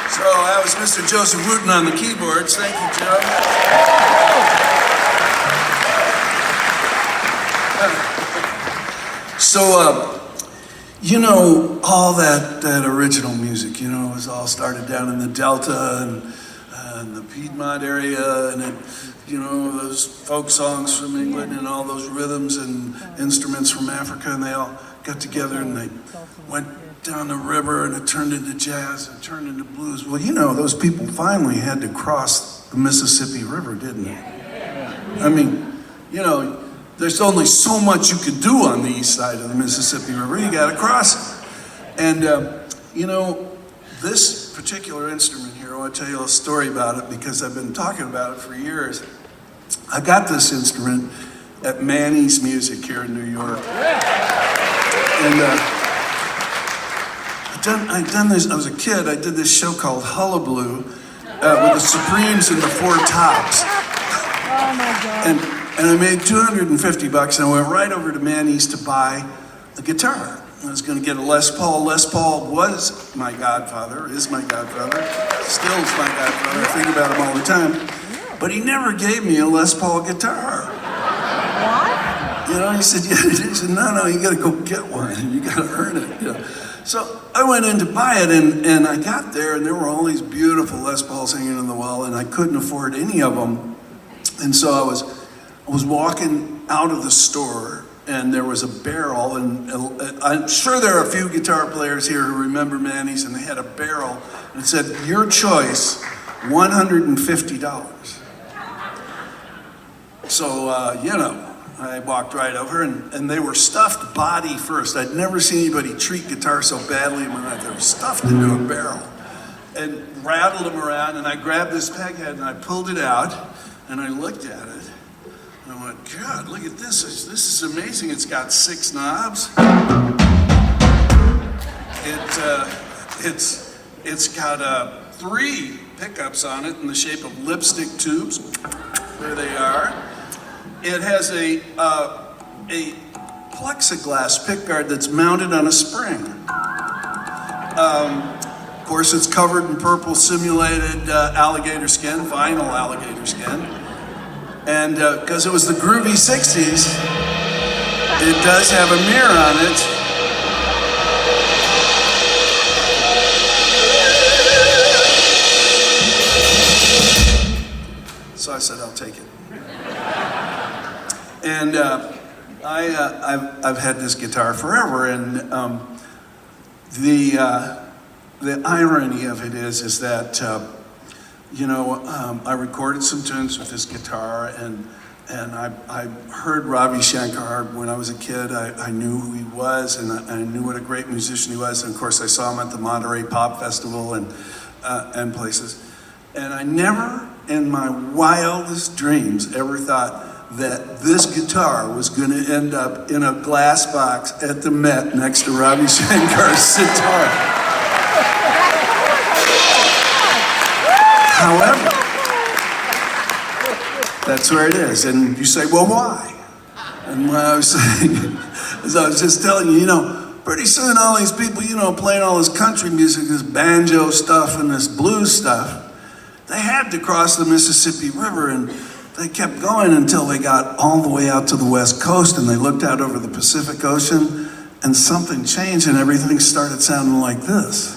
So that was Mr. Joseph Wooten on the keyboards. Thank you, Joe. So, you know, all that original music, you know, it was all started down in the Delta and the Piedmont area, and it, you know, those folk songs from England and all those rhythms and instruments from Africa, and they all got together and they went down the river and it turned into jazz and turned into blues. Well, you know, those people finally had to cross the Mississippi River, didn't they? I mean, you know, there's only so much you could do on the east side of the Mississippi River. You got to cross it. And, you know, this particular instrument here, I want to tell you a story about it because I've been talking about it for years. I got this instrument at Manny's Music here in New York. And I'd done this, I was a kid, I did this show called Hullabaloo with the Supremes and the Four Tops. Oh my God. And I made $250 and I went right over to Manny's to buy a guitar. I was going to get a Les Paul. Les Paul was my godfather, is my godfather, still is my godfather. I think about him all the time. But he never gave me a Les Paul guitar. What? You know, he said, no, you got to go get one. You got to earn it. You know. So I went in to buy it, and I got there, and there were all these beautiful Les Pauls hanging on the wall, and I couldn't afford any of them. And so I was walking out of the store, and there was a barrel, and I'm sure there are a few guitar players here who remember Manny's, and they had a barrel, and it said, your choice, $150. So, you know, I walked right over, and they were stuffed body first. I'd never seen anybody treat guitar so badly in my life. They were stuffed into a barrel and rattled them around, and I grabbed this peg head, and I pulled it out, and I looked at it. I went, God, look at this. This is amazing. It's got 6 knobs. It's got 3 pickups on it in the shape of lipstick tubes. There they are. It has a plexiglass pickguard that's mounted on a spring. Of course, it's covered in purple simulated alligator skin, vinyl alligator skin. And because it was the groovy 60s, it does have a mirror on it. So I said, I'll take it. And I've had this guitar forever, and the irony of it is that you know, I recorded some tunes with this guitar, and I heard Ravi Shankar when I was a kid. I knew who he was, and I knew what a great musician he was. And of course, I saw him at the Monterey Pop Festival and places. And I never, in my wildest dreams, ever thought that this guitar was going to end up in a glass box at the Met next to Ravi Shankar's sitar. However, that's where it is. And you say, well, why? And what I was saying is I was just telling you, you know, pretty soon all these people, you know, playing all this country music, this banjo stuff and this blues stuff, they had to cross the Mississippi River, and they kept going until they got all the way out to the West Coast, and they looked out over the Pacific Ocean, and something changed and everything started sounding like this.